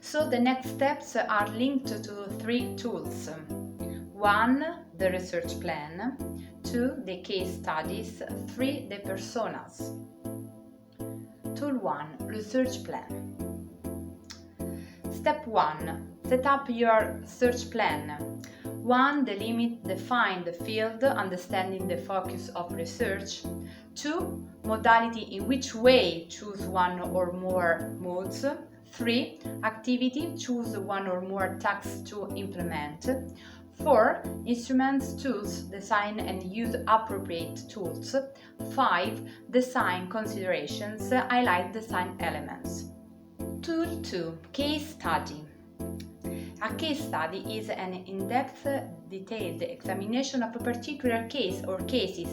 So the next steps are linked to 3 tools. 1. The research plan. 2. The case studies. 3. The personas. Tool 1. Research plan. Step 1. Set up your search plan. 1. Define the field, understanding the focus of research. 2. Modality, in which way, choose one or more modes. 3. Activity, choose one or more tasks to implement. 4. Instruments, tools, design and use appropriate tools. 5. Design considerations, highlight design elements. Tool 2. Case study. A case study is an in-depth, detailed examination of a particular case or cases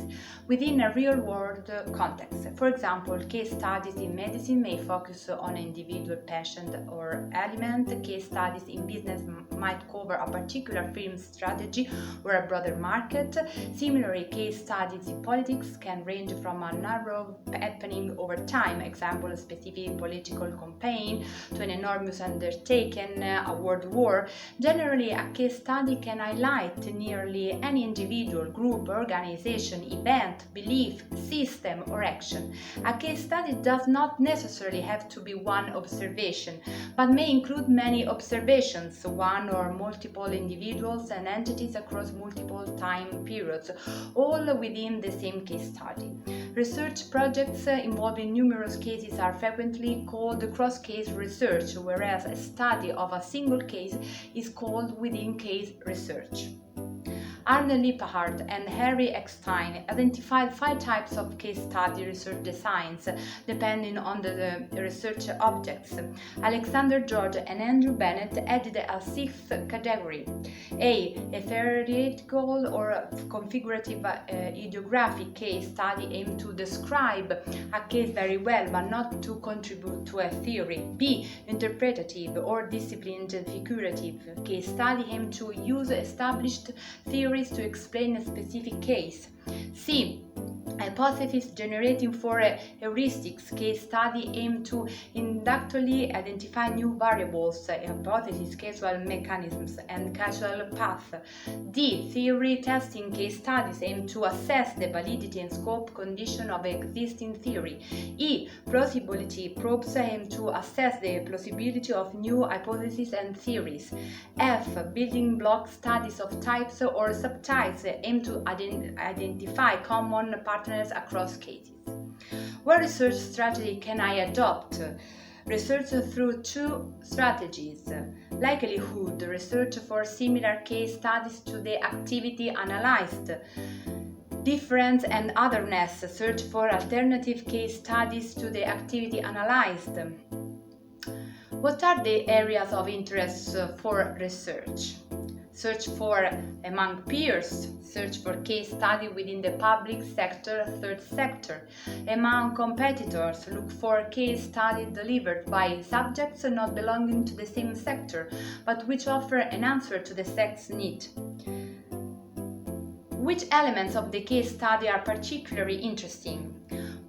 within a real-world context. For example, case studies in medicine may focus on an individual patient or element. Case studies in business might cover a particular firm's strategy or a broader market. Similarly, case studies in politics can range from a narrow happening over time, example, a specific political campaign, to an enormous undertaking, a world war. Generally, a case study can highlight nearly any individual, group, organization, event, belief, system, or action. A case study does not necessarily have to be one observation, but may include many observations, one or multiple individuals and entities across multiple time periods, all within the same case study. Research projects involving numerous cases are frequently called cross-case research, whereas a study of a single case is called within-case research. Arne Lippard and Harry Eckstein identified 5 types of case study research designs, depending on the research objects. Alexander George and Andrew Bennett added a 6th category: A theoretical or configurative ideographic case study aimed to describe a case very well but not to contribute to a theory. B. Interpretative or disciplined figurative case study aimed to use established theories to explain a specific case. C. Hypothesis generating for heuristics case study aimed to inductively identify new variables, hypothesis, causal mechanisms, and causal path. D. Theory testing case studies aimed to assess the validity and scope condition of existing theory. E. Plausibility probes aimed to assess the plausibility of new hypotheses and theories. F. Building block studies of types or subtypes aimed to identify common partners across cases. What research strategy can I adopt? Research through 2 strategies. Likelihood research for similar case studies to the activity analyzed. Difference and otherness search for alternative case studies to the activity analyzed. What are the areas of interest for research? Search for among peers, search for case study within the public sector, third sector. Among competitors, look for case study delivered by subjects not belonging to the same sector, but which offer an answer to the sector's need. Which elements of the case study are particularly interesting?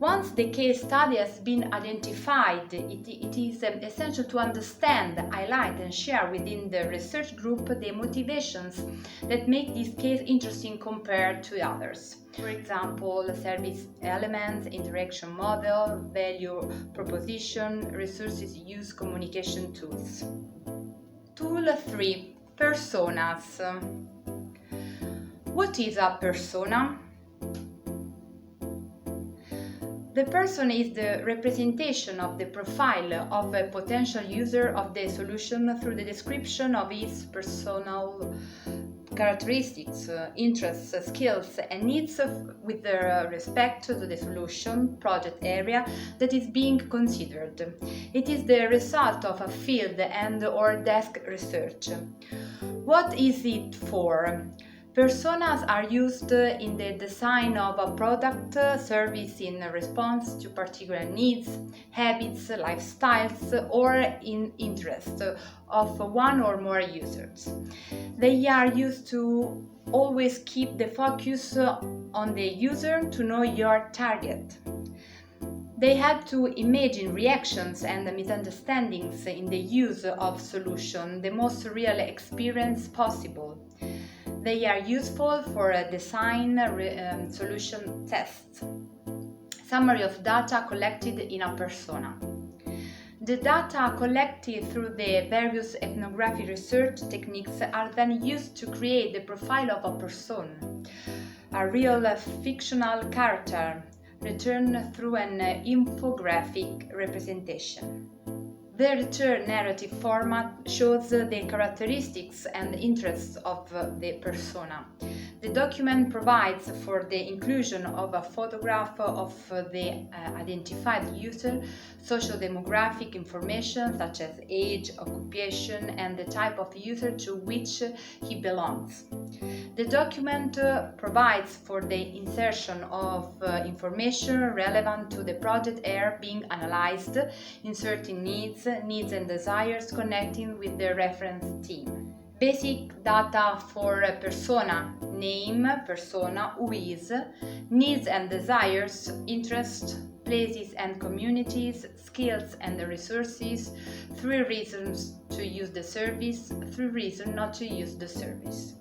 Once the case study has been identified, it is essential to understand, highlight and share within the research group the motivations that make this case interesting compared to others. For example, service elements, interaction model, value proposition, resources use, communication tools. Tool 3. Personas. What is a persona? The person is the representation of the profile of a potential user of the solution through the description of his personal characteristics, interests, skills, and needs with respect to the solution, project area that is being considered. It is the result of a field and/or desk research. What is it for? Personas are used in the design of a product, service in response to particular needs, habits, lifestyles, or in interest of one or more users. They are used to always keep the focus on the user, to know your target. They help to imagine reactions and misunderstandings in the use of solution, the most real experience possible. They are useful for a design solution tests. Summary of data collected in a persona. The data collected through the various ethnographic research techniques are then used to create the profile of a person, a real fictional character, returned through an infographic representation. The return narrative format shows the characteristics and interests of the persona. The document provides for the inclusion of a photograph of the identified user, socio-demographic information such as age, occupation, and the type of user to which he belongs. The document provides for the insertion of information relevant to the project area being analyzed, inserting needs and desires connecting with the reference team. Basic data for a persona: name, persona, who is, needs and desires, interests, places and communities, skills and resources, 3 reasons to use the service, 3 reasons not to use the service.